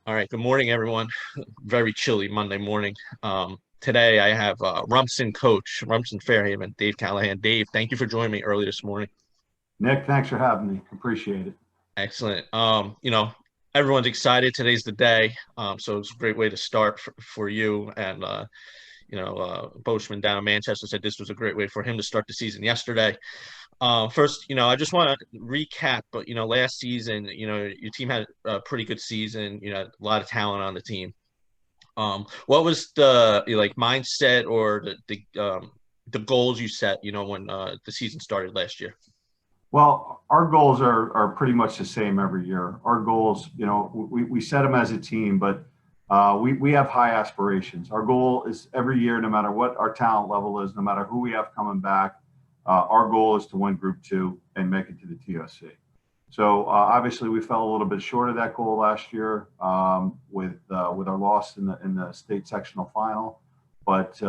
All right. Good morning, everyone. Very chilly Monday morning. Today I have Rumson coach, Rumson-Fair, Dave Callahan. Dave, thank you for joining me early this morning. Nick, thanks for having me. Appreciate it. Excellent. Everyone's excited. Today's the day. So it's a great way to start for you. And Boschman down in Manchester said this was a great way for him to start the season yesterday. First, I just want to recap, but last season, your team had a pretty good season. A lot of talent on the team. What was the mindset or the goals you set, when the season started last year? Well, our goals are pretty much the same every year. Our goals, we set them as a team, but we have high aspirations. Our goal is every year, no matter what our talent level is, no matter who we have coming back, our goal is to win Group 2 and make it to the TOC. So obviously, we fell a little bit short of that goal last year with our loss in the state sectional final. But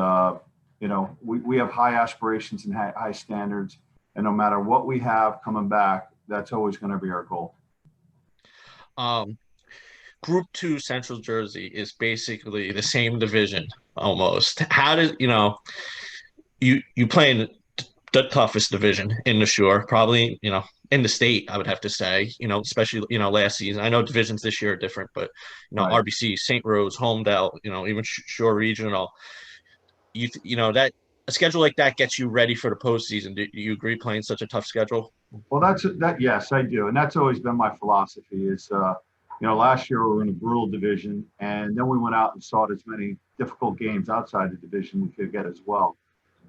we have high aspirations and high standards, and no matter what we have coming back, that's always going to be our goal. Um, Group 2 Central Jersey is basically the same division almost. How did you play in the toughest division in the Shore, probably, in the state, I would have to say, especially, last season. I know divisions this year are different, but, Right. RBC, St. Rose, Homedale, even Shore Regional, that a schedule like that gets you ready for the postseason. Do you agree playing such a tough schedule? Well, that. Yes, I do, and that's always been my philosophy. Last year we were in a brutal division, and then we went out and sought as many difficult games outside the division we could get as well.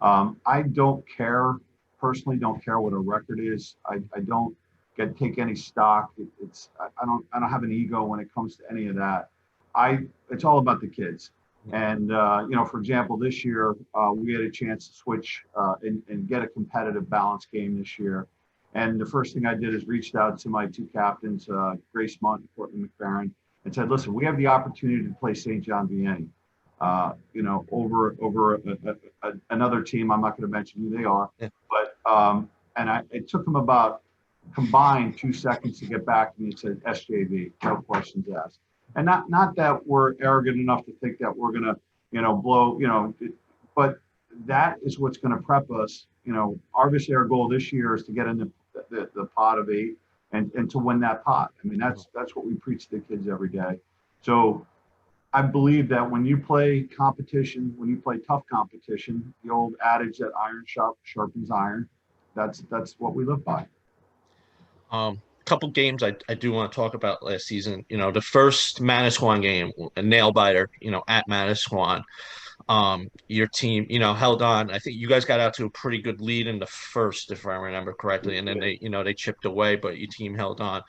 I don't care personally. Don't care what a record is. I don't take any stock. I don't have an ego when it comes to any of that. It's all about the kids. And for example, this year we had a chance to switch and get a competitive balance game this year. And the first thing I did is reached out to my two captains, Grace Mont and Courtney McFerrin, and said, "Listen, we have the opportunity to play St. John Vianney, over another team. I'm not going to mention who they are, Yeah. but it took them about combined 2 seconds to get back to me and said SJV, no questions asked. And not that we're arrogant enough to think that we're gonna, blow, but that is what's going to prep us. Obviously our goal this year is to get in the pot of 8 and to win that pot. I mean, that's what we preach to the kids every day. So I believe that when you play competition, when you play tough competition, the old adage that iron sharpens iron, that's what we live by. Couple games I do want to talk about last season. The first Manasquan game, a nail biter, at Manasquan. Your team, held on. I think you guys got out to a pretty good lead in the first, if I remember correctly, and then they chipped away, but your team held on.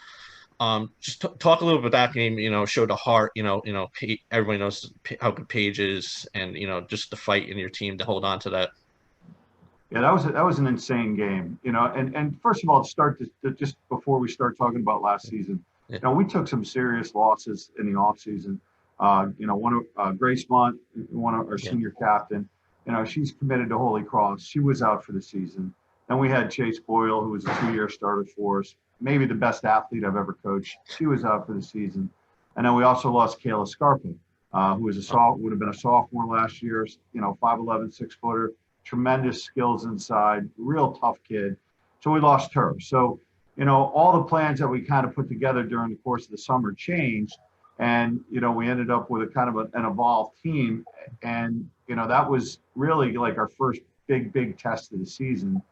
Just talk a little bit about that game. Show the heart. Everybody knows how good Paige is, and just the fight in your team to hold on to that. Yeah, that was an insane game. And first of all, just before we start talking about last season, Yeah. we took some serious losses in the off season. One of Grace Mont, one of our Yeah. senior captain, she's committed to Holy Cross. She was out for the season. Then we had Chase Boyle, who was a 2-year starter for us, maybe the best athlete I've ever coached. She was out for the season. And then we also lost Kayla Scarpa, who would have been a sophomore last year, 5'11", 6-footer, tremendous skills inside, real tough kid. So we lost her. So, all the plans that we kind of put together during the course of the summer changed. And, we ended up with a kind of an evolved team. And, that was really like our first big test of the season.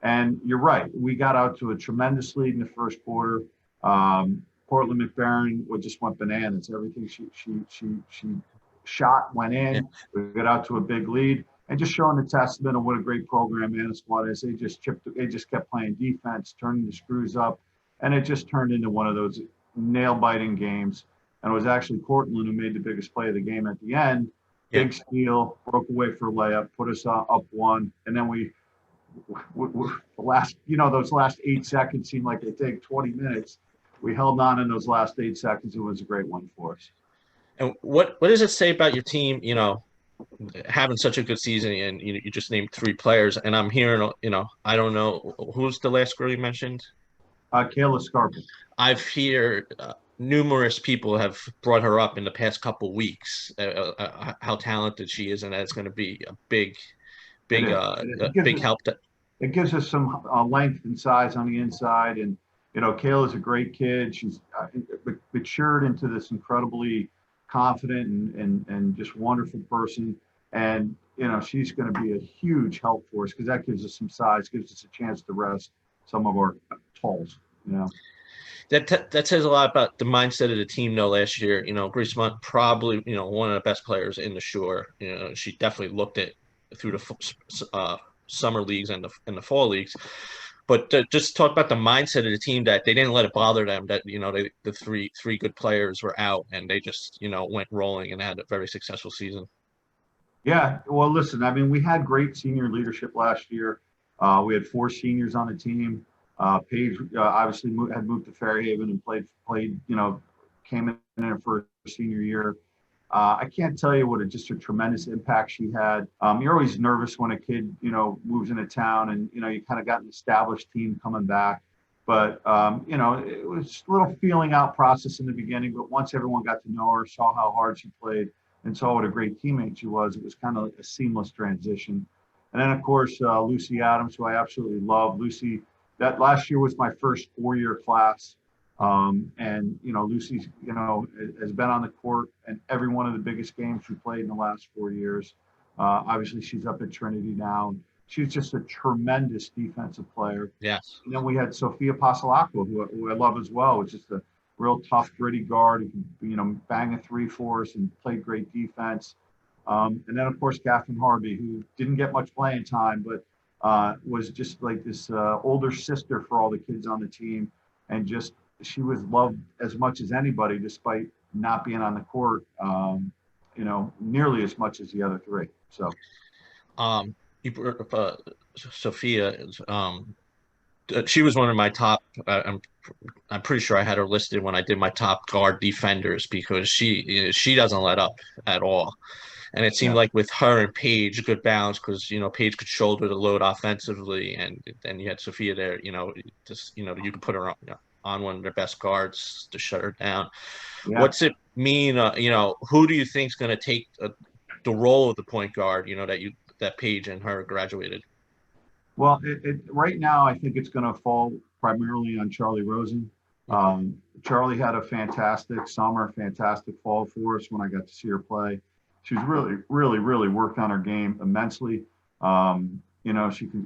And you're right. We got out to a tremendous lead in the first quarter. Portland McFerrin just went bananas. Everything she shot went in. Yeah. We got out to a big lead, and just showing the testament of what a great program Manasquan is. They just kept playing defense, turning the screws up, and it just turned into one of those nail-biting games. And it was actually Cortland who made the biggest play of the game at the end. Yeah. Big steal, broke away for a layup, put us up 1, and then those last 8 seconds seemed like they take 20 minutes. We held on in those last 8 seconds. It was a great one for us. And what does it say about your team? Having such a good season, and you just named 3 players, and I'm hearing, I don't know who's the last girl you mentioned. Kayla Scarpa. I've heard numerous people have brought her up in the past couple weeks, how talented she is, and that it's going to be a It is. It gives big us help. it gives us some length and size on the inside, and Kayla's a great kid. She's matured into this incredibly confident and just wonderful person, and she's going to be a huge help for us because that gives us some size, gives us a chance to rest some of our talls. That says a lot about the mindset of the team. Though last year, Grace Munt probably one of the best players in the Shore. She definitely looked at through the summer leagues and the fall leagues. But just talk about the mindset of the team that they didn't let it bother them that the three good players were out and they just went rolling and had a very successful season. Yeah, well, listen, I mean, we had great senior leadership last year. We had 4 seniors on the team. Paige obviously had moved to Fairhaven and played, came in her first senior year. I can't tell you what just a tremendous impact she had. You're always nervous when a kid, moves into town and, you kind of got an established team coming back. But, it was a little feeling out process in the beginning. But once everyone got to know her, saw how hard she played, and saw what a great teammate she was, it was kind of like a seamless transition. And then, of course, Lucy Adams, who I absolutely love. Lucy, that last year was my first 4-year class. And, Lucy's, has been on the court in every one of the biggest games we played in the last 4 years. Obviously, she's up at Trinity now. She's just a tremendous defensive player. Yes. And then we had Sophia Pasalaco, who I love as well, which is a real tough, gritty guard who can, bang a 3 for us and played great defense. And then, of course, Catherine Harvey, who didn't get much playing time, but was just like this older sister for all the kids on the team. And just she was loved as much as anybody, despite not being on the court, nearly as much as the other 3. So, you brought up Sophia. She was one of my top. I'm pretty sure I had her listed when I did my top guard defenders because she doesn't let up at all. And it seemed yeah. like with her and Paige, good balance because Paige could shoulder the load offensively, and then you had Sophia there. You could put her on one of their best guards to shut her down. Yeah. What's it mean? Who do you think is going to take the role of the point guard? That Paige and her graduated. Well, right now I think it's going to fall primarily on Charlie Rosen. Charlie had a fantastic summer, fantastic fall for us when I got to see her play. She's really, really, really worked on her game immensely.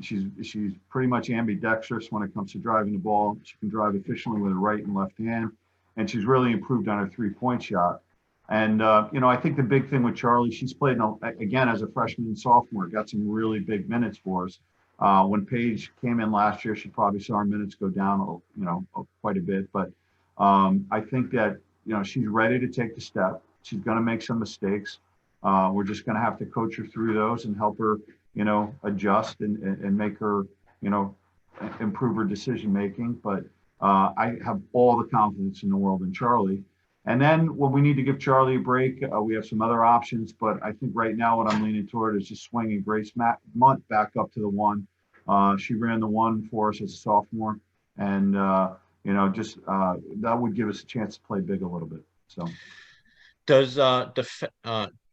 She's pretty much ambidextrous when it comes to driving the ball. She can drive efficiently with her right and left hand, and she's really improved on her 3-point shot. And I think the big thing with Charlie, she's played again as a freshman and sophomore, got some really big minutes for us. When Paige came in last year, she probably saw her minutes go down, quite a bit. But I think that she's ready to take the step. She's going to make some mistakes. We're just going to have to coach her through those and help her, adjust and make her, improve her decision making. But I have all the confidence in the world in Charlie. And then when we need to give Charlie a break, we have some other options. But I think right now what I'm leaning toward is just swinging Grace Munt back up to the 1. She ran the 1 for us as a sophomore. And, that would give us a chance to play big a little bit. So does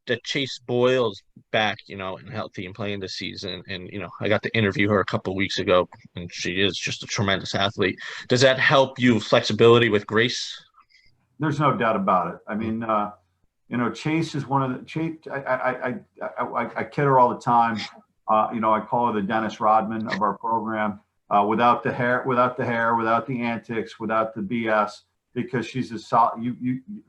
the Chase Boyle's back, and healthy and playing this season. And, I got to interview her a couple of weeks ago, and she is just a tremendous athlete. Does that help you flexibility with Grace? There's no doubt about it. I mean, Chase is one of the Chase. I kid her all the time. I call her the Dennis Rodman of our program. Without the hair, without the antics, without the BS, because she's a solid.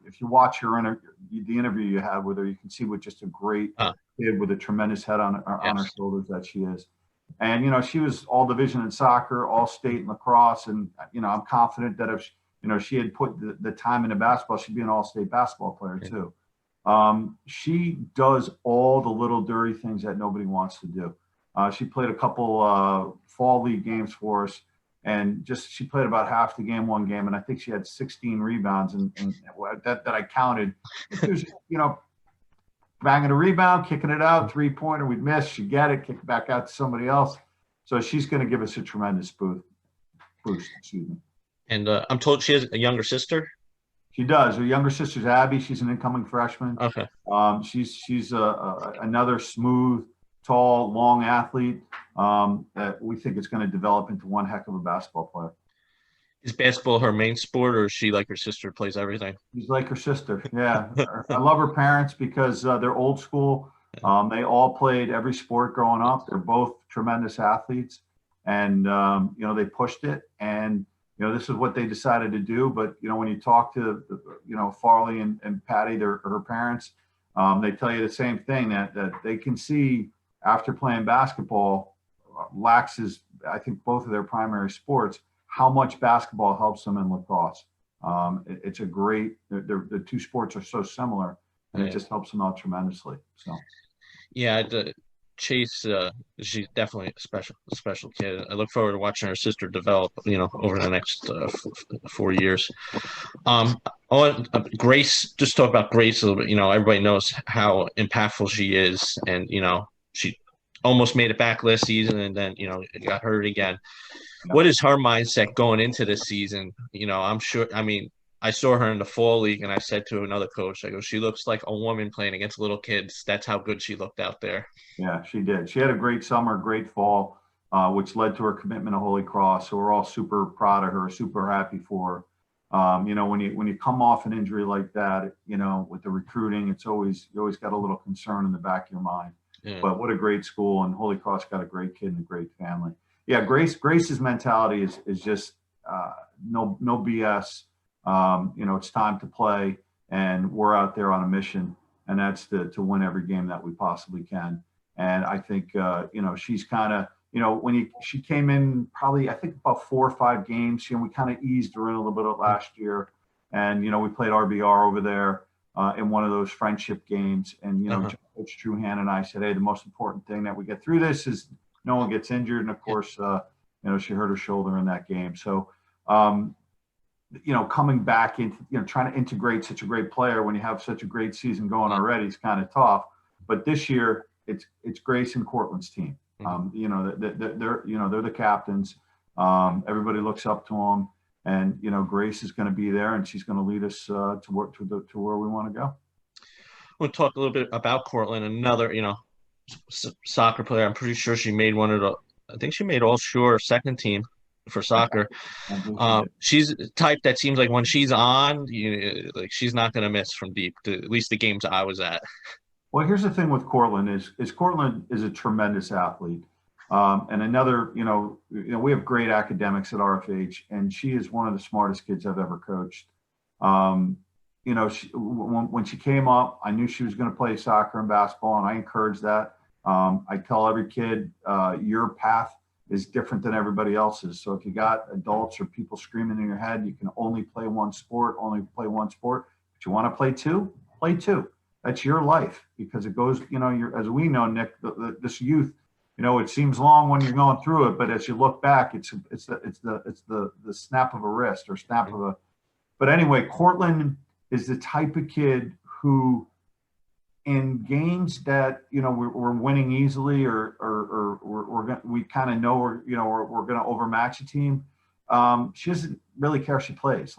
If you watch her the interview you had with her, you can see what just a great kid with a tremendous head on her shoulders that she is. And she was all division in soccer, all state in lacrosse, and I'm confident that if she had put the time into basketball, she'd be an all-state basketball player too. She does all the little dirty things that nobody wants to do. She played a couple fall league games for us, and she played about half the game one game, and I think she had 16 rebounds, and that I counted. She was, banging a rebound, kicking it out, 3-pointer, we'd miss, she'd get it, kick it back out to somebody else. So she's going to give us a tremendous boost. Excuse me. And I'm told she has a younger sister. She does. Her younger sister's Abby. She's an incoming freshman. Okay. She's another smooth, tall, long athlete that we think is going to develop into one heck of a basketball player. Is basketball her main sport, or is she like her sister plays everything? She's like her sister. Yeah. I love her parents because they're old school. They all played every sport growing up. They're both tremendous athletes, and they pushed it. And this is what they decided to do. But when you talk to Farley and Patty, her parents, they tell you the same thing, that they can see after playing basketball, lax is, I think, both of their primary sports, how much basketball helps them in lacrosse. It's a great. The two sports are so similar, and it just helps them out tremendously. So. Yeah, Chase, she's definitely a special kid. I look forward to watching her sister develop, over the next 4 years. I want Grace, just talk about Grace a little bit. Everybody knows how impactful she is, and she almost made it back last season, and then got hurt again. Yeah. What is her mindset going into this season? I'm sure. I mean, I saw her in the fall league, and I said to another coach, I go, she looks like a woman playing against little kids. That's how good she looked out there. Yeah, she did. She had a great summer, great fall, which led to her commitment to Holy Cross. So we're all super proud of her, super happy for her. When you come off an injury like that, with the recruiting, you always got a little concern in the back of your mind. Yeah. But what a great school, and Holy Cross got a great kid and a great family. Yeah, Grace's mentality is just no BS. It's time to play, and we're out there on a mission, and that's to win every game that we possibly can. And I think, she's kind of, she came in probably, I think, about 4 or 5 games, we kind of eased her in a little bit last year. And, we played RBR over there in one of those friendship games. And, Coach Truhan and I said, hey, the most important thing that we get through this is no one gets injured. And of course, she hurt her shoulder in that game. So, coming back into, trying to integrate such a great player when you have such a great season going already is kind of tough. But this year, it's Grace and Cortland's team. They're the captains. Everybody looks up to them, and Grace is going to be there, and she's going to lead us to where we want to go. We'll talk a little bit about Cortland, another soccer player. I'm pretty sure she made I think she made All-Shore second team for soccer. She's the type that seems like when she's on, she's not going to miss from deep. At least the games I was at. Well, here's the thing with Cortland is Cortland is a tremendous athlete, and another we have great academics at RFH, and she is one of the smartest kids I've ever coached. When she came up, I knew she was going to play soccer and basketball, and I encouraged that. I tell every kid your path is different than everybody else's. So if you got adults or people screaming in your head, you can only play one sport. But you want to play two, play two. That's your life, because it goes, as we know, Nick, this youth, it seems long when you're going through it, but as you look back, it's the snap of a wrist or snap of a. But anyway, Cortland is the type of kid who, in games that we're winning easily, or we kind of know we're going to overmatch a team. She doesn't really care if she plays.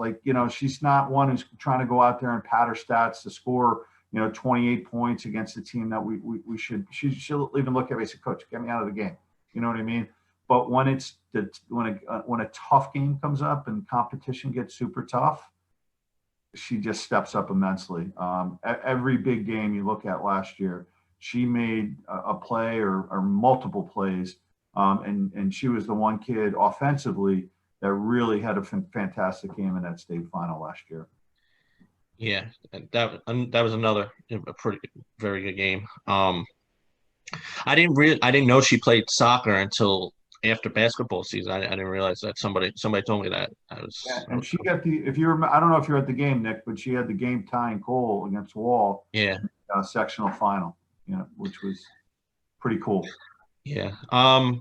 She's not one who's trying to go out there and pad her stats to score 28 points against a team that we should. She'll even look at me and say, "Coach, get me out of the game." You know what I mean? But when when a tough game comes up and competition gets super tough, she just steps up immensely. Every big game you look at last year, she made a play or multiple plays, and she was the one kid offensively that really had a fantastic game in that state final last year. Yeah, that was another very good game. I didn't know she played soccer until after basketball season. I didn't realize that. Somebody told me that. And she got I don't know if you're at the game, Nick, but she had the game tying goal against Wall. Yeah. Sectional final, which was pretty cool. Yeah. I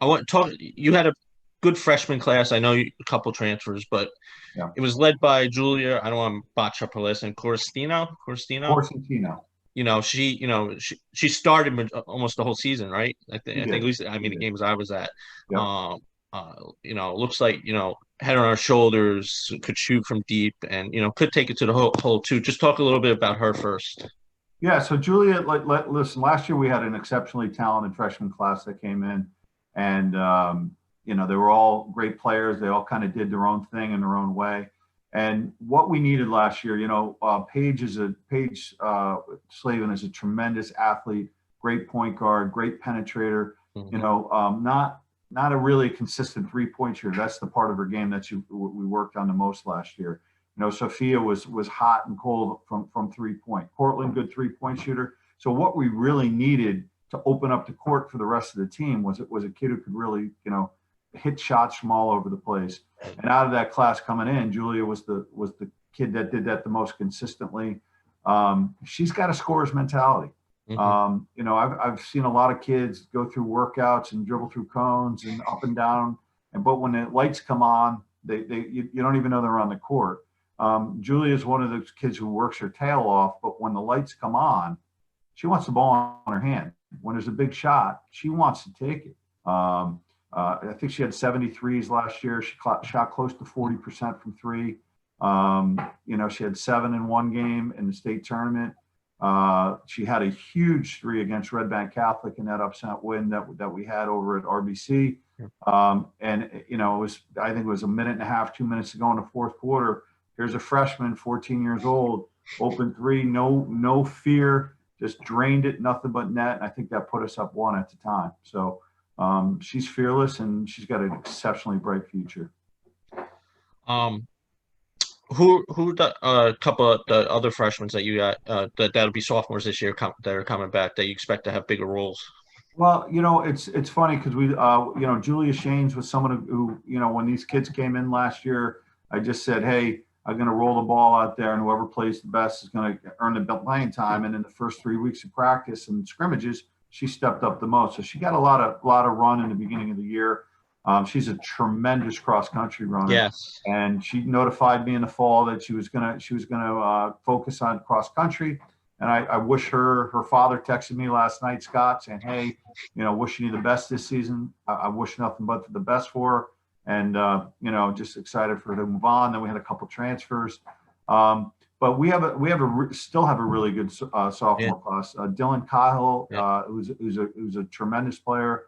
want to talk. You had a good freshman class. I know a couple transfers, but it was led by Julia. I don't want to botch up her last name. Corstino. She started almost the whole season, right? I think at least the games I was at. Yep. looks like, head on her shoulders, could shoot from deep, and could take it to the hole too. Just talk a little bit about her first. Yeah, so Julia, listen, last year we had an exceptionally talented freshman class that came in, and they were all great players. They all kind of did their own thing in their own way. And what we needed last year, Paige Slavin is a tremendous athlete, great point guard, great penetrator. Mhm. Not a really consistent 3-point shooter. That's the part of her game that we worked on the most last year. Sophia was hot and cold from 3-point. Portland, good 3-point shooter. So what we really needed to open up the court for the rest of the team was a kid who could really, hit shots from all over the place. And out of that class coming in, Julia was the kid that did that the most consistently. She's got a scorer's mentality. Mhm. I've seen a lot of kids go through workouts and dribble through cones and up and down, but when the lights come on, you don't even know they're on the court. Julia is one of those kids who works her tail off, but when the lights come on, she wants the ball on her hand. When there's a big shot, she wants to take it. I think she had 73s last year. She shot close to 40% from three. She had 7 in one game in the state tournament. She had a huge three against Red Bank Catholic in that upset win that we had over at RBC. I think it was a minute and a half, 2 minutes to go in the fourth quarter. Here's a freshman, 14 years old, open three, no fear, just drained it, nothing but net. And I think that put us up 1 at the time. So she's fearless and she's got an exceptionally bright future. Um, who the couple of the other freshmen that you got that'll be sophomores this year that are coming back that you expect to have bigger roles? Well, it's funny because Julia Shanes was someone who, when these kids came in last year, I just said, hey, I'm going to roll the ball out there, and whoever plays the best is going to earn the playing time. And in the first 3 weeks of practice and scrimmages, she stepped up the most. So she got a lot of run in the beginning of the year. She's a tremendous cross country runner. Yes. And she notified me in the fall that she was gonna focus on cross country. And I wish her father texted me last night, Scott, saying, hey, wishing you the best this season. I wish nothing but the best for her. And, just excited for her to move on. Then we had a couple transfers. But we still have a really good sophomore class. Dylan Cahill, who's a tremendous player.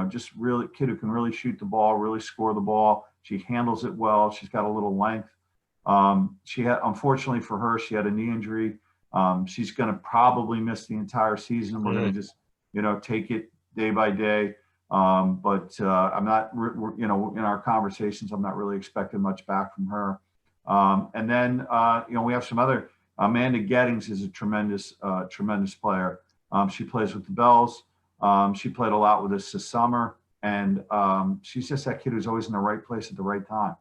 Just really kid who can really shoot the ball, really score the ball. She handles it well. She's got a little length. Unfortunately for her, she had a knee injury. She's going to probably miss the entire season. We're going to just, take it day by day. But I'm not, in our conversations, I'm not really expecting much back from her. And then, we have some other. Amanda Gettings is a tremendous player. She plays with the Bells. She played a lot with us this summer, and she's just that kid who's always in the right place at the right time.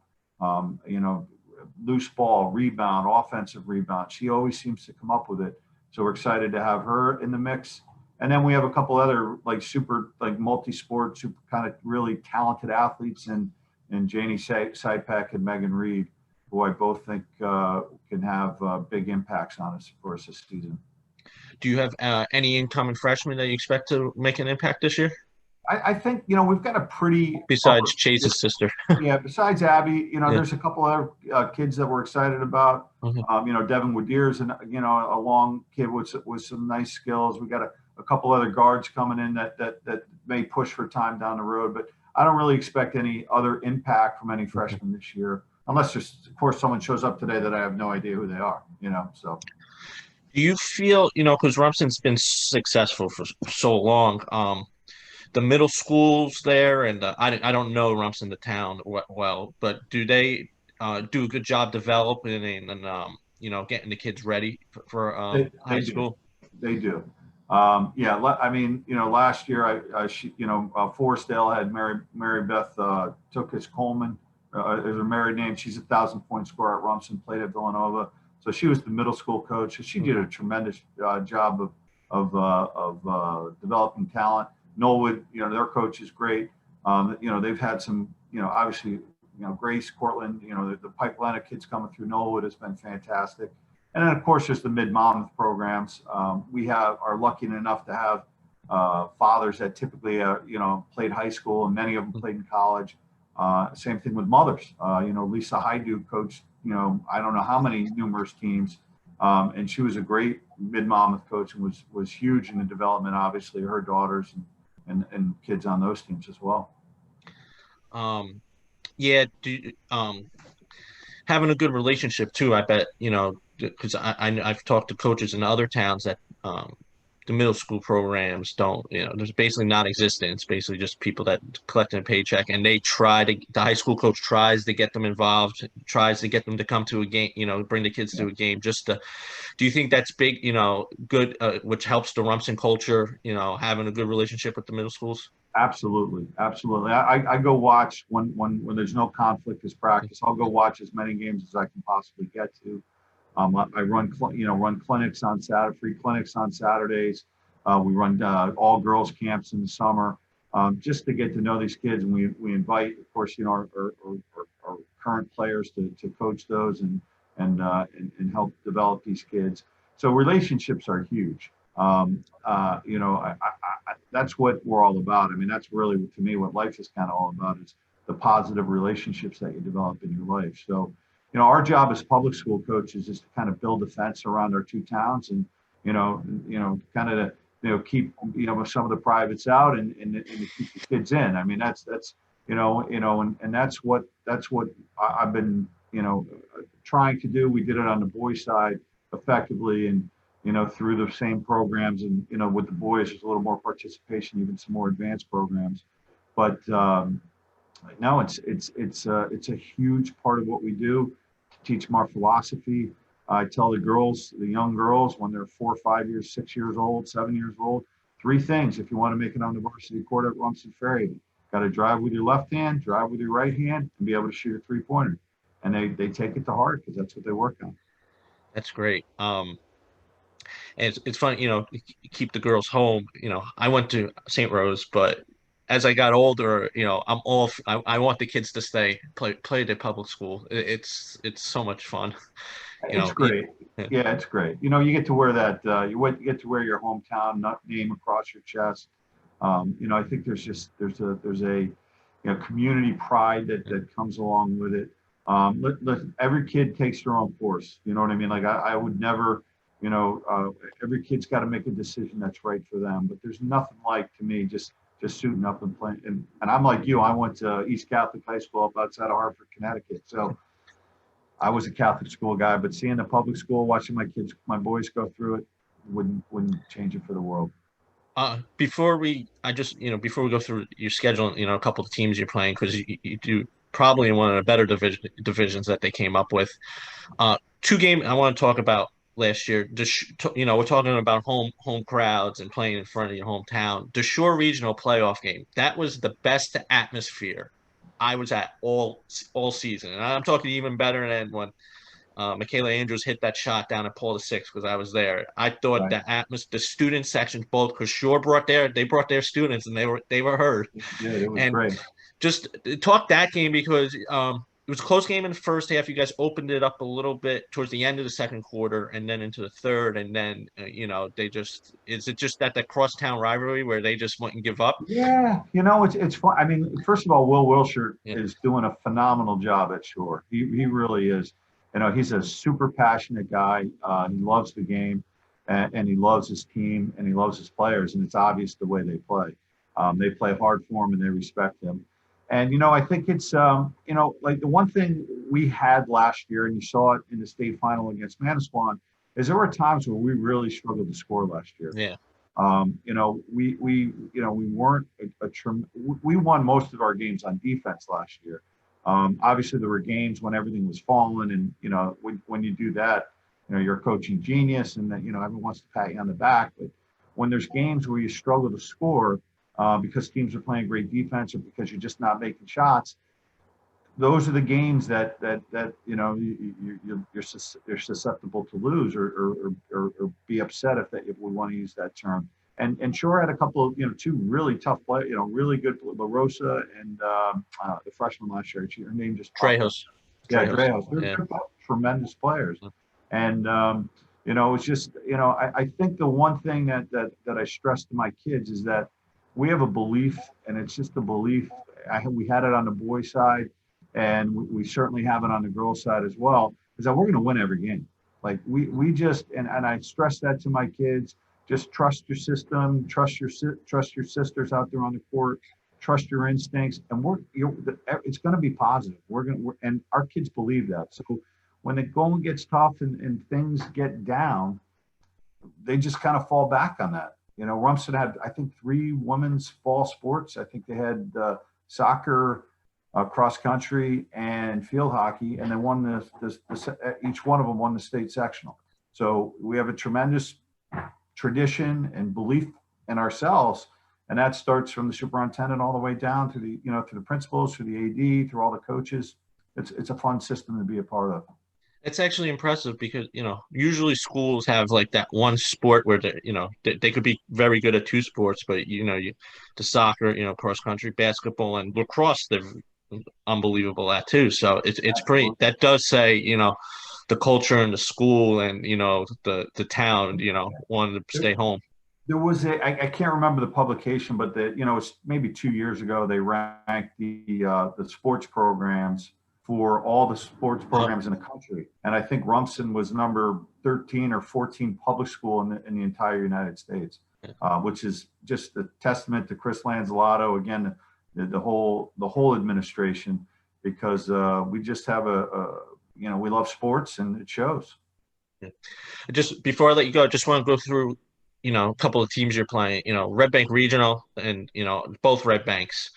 Loose ball, rebound, offensive rebound. She always seems to come up with it. So we're excited to have her in the mix. And then we have a couple other super multi-sport, super kind of really talented athletes in Janie Sipak and Megan Reed, who I both think can have big impacts on us for us this season. Do you have any incoming freshmen that you expect to make an impact this year? I think, we've got a pretty – besides Chase's sister. Yeah, besides Abby, there's a couple other kids that we're excited about. Mm-hmm. Devin Wadeer's, a long kid with some nice skills. We got a couple other guards coming in that may push for time down the road. But I don't really expect any other impact from any freshmen this year, unless there's, of course, someone shows up today that I have no idea who they are, so. Do you feel, because Rumson's been successful for so long, the middle schools there, and I don't know Rumson, the town, well, but do they do a good job developing and getting the kids ready for high school? They do. Last year Forestdale had Mary Beth Tookus Coleman is her married name. She's a 1,000-point scorer at Rumson, played at Villanova. So she was the middle school coach. She did a tremendous job of developing talent. Knollwood, their coach is great. They've had some, obviously, Grace, Cortland, the pipeline of kids coming through Knollwood has been fantastic. And then, of course, there's the mid-Monmouth programs. We are lucky enough to have fathers that typically, played high school, and many of them played in college. Same thing with mothers. Lisa Haidu coached, I don't know how many numerous teams. And she was a great mid-Monmouth coach and was huge in the development, obviously, of her daughters and kids on those teams as well. Yeah, having a good relationship too, I bet, because I've talked to coaches in other towns that the middle school programs don't, there's basically non-existent. It's basically just people that collecting a paycheck, and the high school coach tries to get them involved, tries to get them to come to a game, bring the kids to a game. Do you think that's big, good, which helps the Rumson culture, having a good relationship with the middle schools? Absolutely, absolutely. I go watch when there's no conflict as practice. I'll go watch as many games as I can possibly get to. I run clinics on Saturday, free clinics on Saturdays. We run all girls camps in the summer, just to get to know these kids. And we invite, of course, our current players to coach those and help develop these kids. So relationships are huge. That's what we're all about. I mean, that's really, to me, what life is kind of all about, is the positive relationships that you develop in your life. So, our job as public school coaches is to kind of build a fence around our two towns, and, kind of, keep, some of the privates out and to keep the kids in. I mean, that's, and that's what I've been, trying to do. We did it on the boys' side effectively, and, through the same programs, and, with the boys, there's a little more participation, even some more advanced programs. But no, it's a huge part of what we do, to teach them our philosophy. I tell the young girls, when they're 4, 5 years, 6 years old, 7 years old, 3 things if you want to make it on the varsity court at Rumson-Fair. You got to drive with your left hand, drive with your right hand, and be able to shoot a 3-pointer. And they take it to heart, because that's what they work on. That's great. And it's fun, keep the girls home. I went to St. Rose, but as I got older, I want the kids to play the public school. It's so much fun. It's great. Yeah, it's great. You get to wear that. You get to wear your hometown name across your chest. I think there's a community pride that comes along with it. Every kid takes their own course. You know what I mean? Like I would never. Every kid's got to make a decision that's right for them. But there's nothing like, to me, just suiting up and playing. And I'm like you. I went to East Catholic High School up outside of Hartford, Connecticut. So I was a Catholic school guy, but seeing the public school, watching my boys go through it, wouldn't change it for the world. Before we go through your schedule, a couple of teams you're playing, because you do probably in one of the better divisions that they came up with. 2 games I want to talk about last year. We're talking about home crowds and playing in front of your hometown. The Shore Regional playoff game, that was the best atmosphere I was at all season, and I'm talking even better than when Michaela Andrews hit that shot down at Paul VI, because I was there. I thought Right. the student sections, both, because Shore brought their students, and they were heard. Yeah, it was And great. just talk that game, because it was a close game in the first half. You guys opened it up a little bit towards the end of the second quarter, and then into the third, and then is it just that crosstown rivalry where they just wouldn't give up? Yeah, it's fun. I mean, first of all, Will Wilshire Yeah. is doing a phenomenal job at Shore. He really is. He's a super passionate guy. He loves the game, and he loves his team, and he loves his players, and it's obvious the way they play. They play hard for him, and they respect him. And I think it's like the one thing we had last year, and you saw it in the state final against Manasquan, is there were times where we really struggled to score last year. Yeah. We weren't we won most of our games on defense last year. Obviously, there were games when everything was falling, and when you do that, you're a coaching genius, and that everyone wants to pat you on the back. But when there's games where you struggle to score because teams are playing great defense, or because you're just not making shots, those are the games that you're susceptible to lose or be upset, if we want to use that term. And Shore had a couple of 2 really tough players, really good, LaRosa and the freshman last year. Her name just popped up. Trejos. Yeah, Drejos. They're tremendous players. And It's just, I think the one thing that I stress to my kids is that we have a belief, and it's just a belief. We had it on the boy side, and we certainly have it on the girl side as well, is that we're going to win every game. Like we just, and I stress that to my kids, just trust your system, trust your sisters out there on the court, trust your instincts, and it's going to be positive. And our kids believe that. So when the going gets tough and things get down, they just kind of fall back on that. Rumson had, I think, 3 women's fall sports. I think they had soccer, cross country, and field hockey, and they won each one of them won the state sectional. So we have a tremendous tradition and belief in ourselves, and that starts from the superintendent all the way down to the principals, through the AD, through all the coaches. It's a fun system to be a part of. It's actually impressive because, usually schools have like that one sport where they could be very good at 2 sports, but the soccer, cross country, basketball, and lacrosse, they're unbelievable at too. So it's pretty. That does say, the culture in the school and the town, wanted to stay home. There was I can't remember the publication, but it's maybe 2 years ago they ranked the sports programs for all the sports programs in the country. And I think Rumson was number 13 or 14 public school in the entire United States, which is just a testament to Chris Lanzalato, again, the whole administration, because we just have we love sports, and it shows. Yeah. Just before I let you go, I just want to go through, a couple of teams you're playing, Red Bank Regional and, both Red Banks.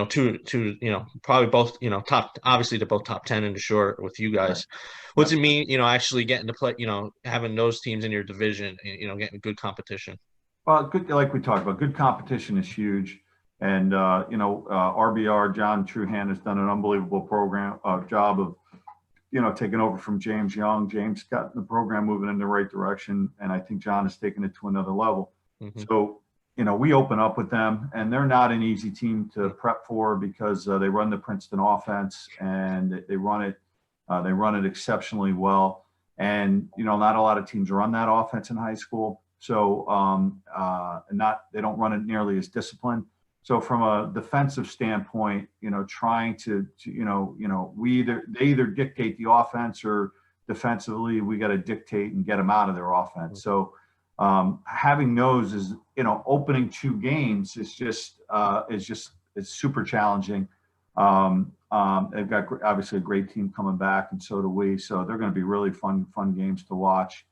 Two, probably both, top, obviously they're both top 10 in the short with you guys. Right. What's it mean, actually getting to play, having those teams in your division, and, getting good competition? Well, good, like we talked about, good competition is huge. And, RBR, John Truhan, has done an unbelievable job of, taking over from James Young. James got the program moving in the right direction, and I think John has taken it to another level. Mm-hmm. So, we open up with them, and they're not an easy team to prep for, because they run the Princeton offense, and they run it exceptionally well. And, not a lot of teams run that offense in high school. So, they don't run it nearly as disciplined. So from a defensive standpoint, trying to they either dictate the offense, or defensively we got to dictate and get them out of their offense. So having those is, opening 2 games is it's super challenging. They've got obviously a great team coming back, and so do we. So they're going to be really fun games to watch.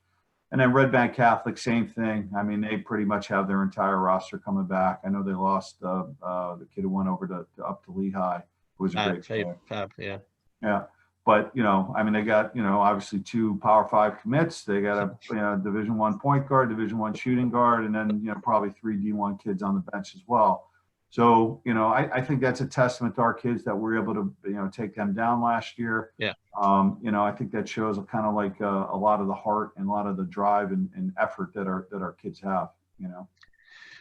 And then Red Bank Catholic, same thing. I mean, they pretty much have their entire roster coming back. I know they lost the kid who went over up to Lehigh, who was a great player. Fab, yeah. Yeah. But, they got, obviously 2 Power 5 commits. They got a Division I point guard, Division I shooting guard, and then, probably 3 D1 kids on the bench as well. So, I think that's a testament to our kids that we're able to, take them down last year. Yeah. I think that shows kind of like a lot of the heart and a lot of the drive and effort that our kids have,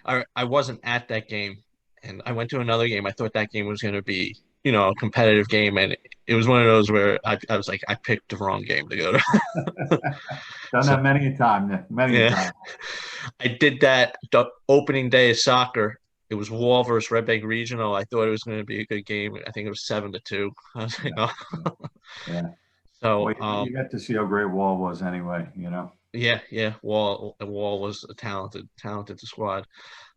I wasn't at that game, and I went to another game. I thought that game was going to be, a competitive game, and it was one of those where I was like, I picked the wrong game to go to. Done that many a time, Nick. Many a time. I did that the opening day of soccer. It was Wall versus Red Bank Regional. I thought it was going to be a good game. I think it was 7-2. I was like, oh. Yeah. So you got to see how great Wall was anyway, Yeah. Wall was a talented squad.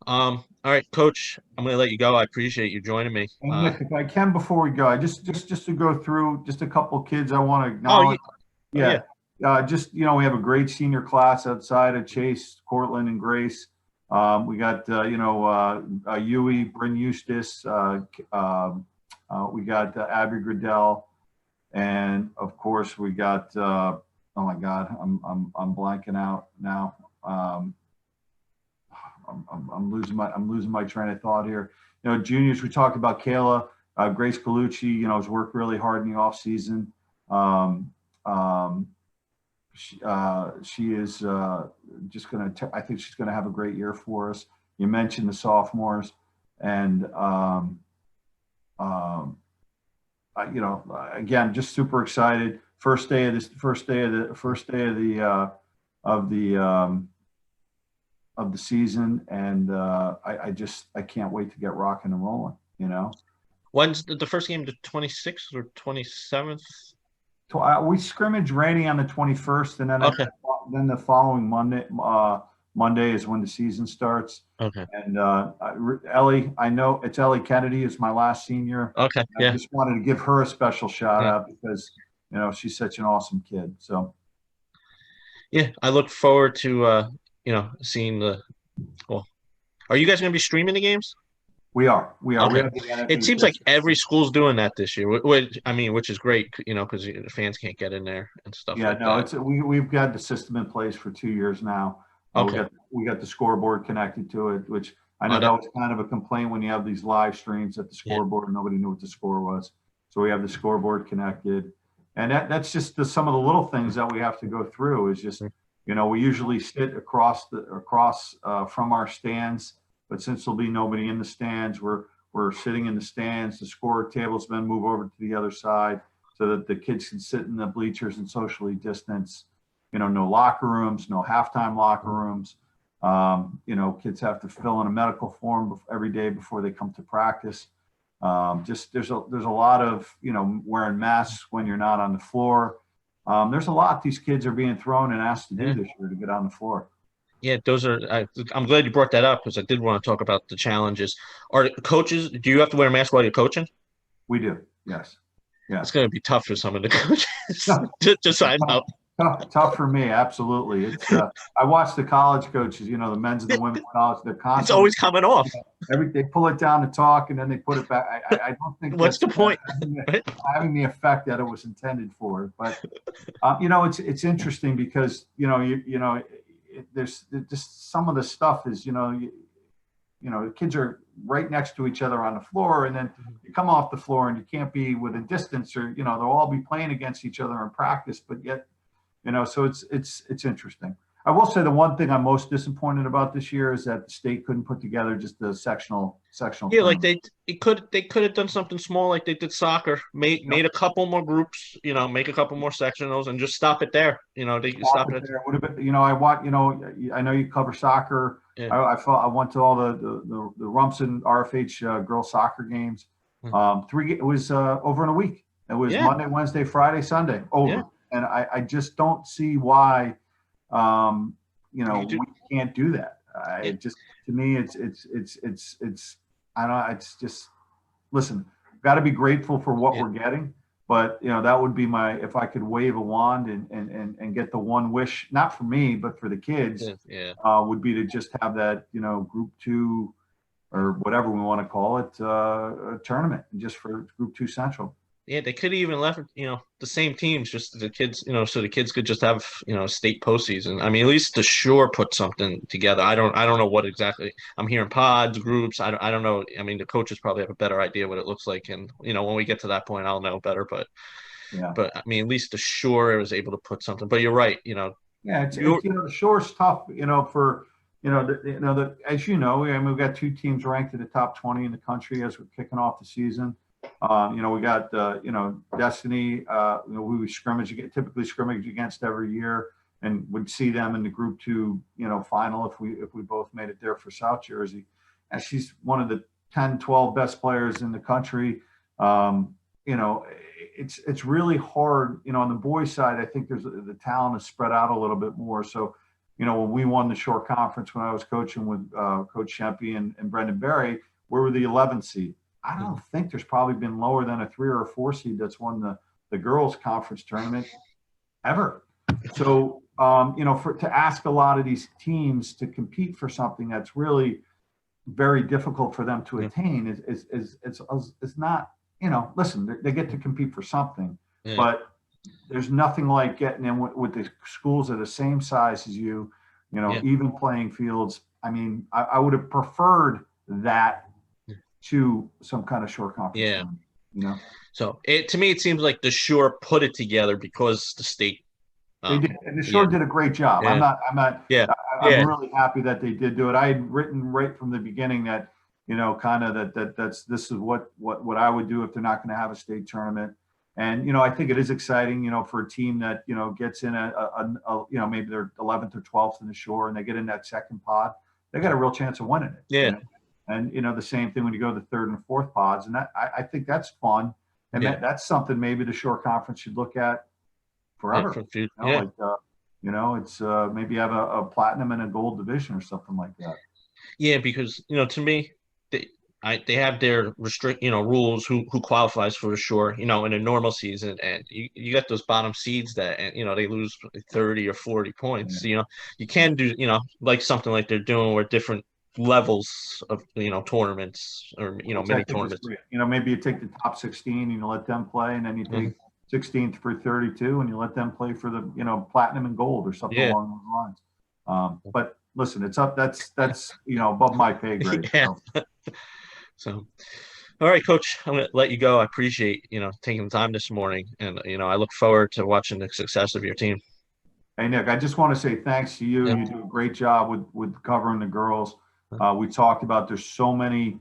All right, Coach, I'm going to let you go. I appreciate you joining me. Nick, if I can, before we go, I just to go through just a couple of kids I want to acknowledge. Yeah. We have a great senior class outside of Chase, Cortland, and Grace. We got, Huey, Bryn Eustace. We got Abby Gradell, and of course we got. Oh my God, I'm blanking out now. I'm losing my train of thought here. Juniors, we talked about Kayla, Grace Colucci. Has worked really hard in the off season. She is just going to. I think she's going to have a great year for us. You mentioned the sophomores, and again, just super excited first day of the season, and I can't wait to get rocking and rolling. When's the first game? The 26th or 27th? We scrimmage ready on the 21st, and then Okay. then the following Monday is when the season starts. Okay. And Ellie, I know it's Ellie Kennedy is my last senior. Okay. I Yeah. just wanted to give her a special shout Yeah. out because she's such an awesome kid. So Yeah. I look forward to seeing the. Well, are you guys going to be streaming the games? we are. We Okay. have the It seems like every school's doing that this year, which is great, because the fans can't get in there and stuff Yeah, like no, that. we've got the system in place for 2 years now. Okay. We got the scoreboard connected to it, which I know that was kind of a complaint when you have these live streams at the scoreboard and nobody knew what the score was. So we have the scoreboard connected, and that's just some of the little things that we have to go through. Is just we usually sit across from our stands, but since there'll be nobody in the stands, we're sitting in the stands. The score table's been moved over to the other side so that the kids can sit in the bleachers and socially distance. No locker rooms, no halftime locker rooms. Kids have to fill in a medical form every day before they come to practice. There's a lot of wearing masks when you're not on the floor. There's a lot these kids are being thrown and asked to do this year to get on the floor. Yeah, those are. I'm glad you brought that up because I did want to talk about the challenges. Are coaches? Do you have to wear a mask while you're coaching? We do. Yes. It's going to be tough for some of the coaches to sign up. Tough for me, absolutely. It's I watch the college coaches, the men's and the women's college. They're constantly, it's always coming off. They pull it down to talk and then they put it back. I don't think what's the point? Having the effect that it was intended for. But it's interesting because there's just some of the stuff is the kids are right next to each other on the floor, and then you come off the floor and you can't be within distance, or they'll all be playing against each other in practice, but yet. So it's interesting. I will say the one thing I'm most disappointed about this year is that the state couldn't put together just the sectional. Yeah, tournament. Like they could have done something small like they did soccer. Made a couple more groups, make a couple more sectionals, and just stop it there. They stop it there. Would have been, I know you cover soccer. Yeah. I went to all the Rumson RFH girls soccer games. It was over in a week. It was Monday, Wednesday, Friday, Sunday over. Yeah. And I just don't see why, we can't do that. To me, it's I don't know. It's just, listen, got to be grateful for what we're getting. But, that would be if I could wave a wand and get the one wish, not for me, but for the kids, would be to just have that, group 2 or whatever we want to call it, a tournament just for group 2 Central. Yeah, they could have even left, the same teams, just the kids, so the kids could just have, state postseason. I mean, at least the Shore put something together. I don't know what exactly. I'm hearing pods, groups. I don't know. I mean, the coaches probably have a better idea what it looks like, and when we get to that point, I'll know better. But I mean, at least the Shore was able to put something. But you're right. Yeah, the Shore's tough. For as we've got 2 teams ranked in the top 20 in the country as we're kicking off the season. We got Destiny, who we typically scrimmage against every year, and would see them in the group 2, final if we both made it there for South Jersey. And she's one of the 10, 12 best players in the country. It's really hard, on the boys' side. I think the talent is spread out a little bit more. So, when we won the Shore Conference, when I was coaching with Coach Shempy and Brendan Berry, we were the 11th seed. I don't think there's probably been lower than a 3 or a 4 seed that's won the girls' conference tournament ever. So, to ask a lot of these teams to compete for something that's really very difficult for them to attain is not, listen, they get to compete for something, but there's nothing like getting in with the schools that are the same size as you, even playing fields. I mean, I would have preferred that to some kind of short conference. So to me, it seems like the Shore put it together because the state. They did, and the Shore did a great job. Yeah. I'm really happy that they did do it. I had written right from the beginning that, this is what I would do if they're not going to have a state tournament. And, I think it is exciting, for a team that, gets in maybe they're 11th or 12th in the Shore and they get in that second pod, they got a real chance of winning it. Yeah. And, the same thing when you go to the third and fourth pods. And I think that's fun. And that's something maybe the Shore Conference should look at forever. It's maybe have a platinum and a gold division or something like that. Yeah, because, to me, they have their rules who qualifies for the Shore, in a normal season, and you got those bottom seeds that, they lose 30 or 40 points. You can do, like something like they're doing where different levels of, tournaments or, mini tournaments. Maybe you take the top 16 and you let them play, and then you take 16th for 32 and you let them play for the, platinum and gold or something along those lines. But listen, it's up. That's above my pay grade. Yeah. So, all right, Coach, I'm going to let you go. I appreciate, taking the time this morning. And, I look forward to watching the success of your team. Hey, Nick, I just want to say thanks to you. You do a great job with covering the girls. We talked about there's so many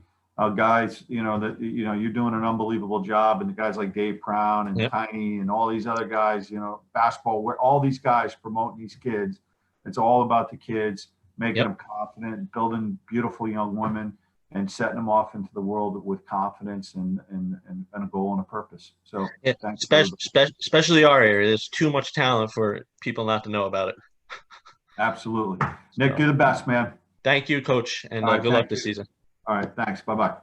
guys, that, you're doing an unbelievable job. And the guys like Dave Brown and Tiny and all these other guys, basketball, where all these guys promoting these kids. It's all about the kids, making them confident, building beautiful young women, and setting them off into the world with confidence and a goal and a purpose. So thanks. Especially our area. There's too much talent for people not to know about it. Absolutely. Nick, do the best, man. Thank you, Coach, and good luck this season. All right, thanks. Bye-bye.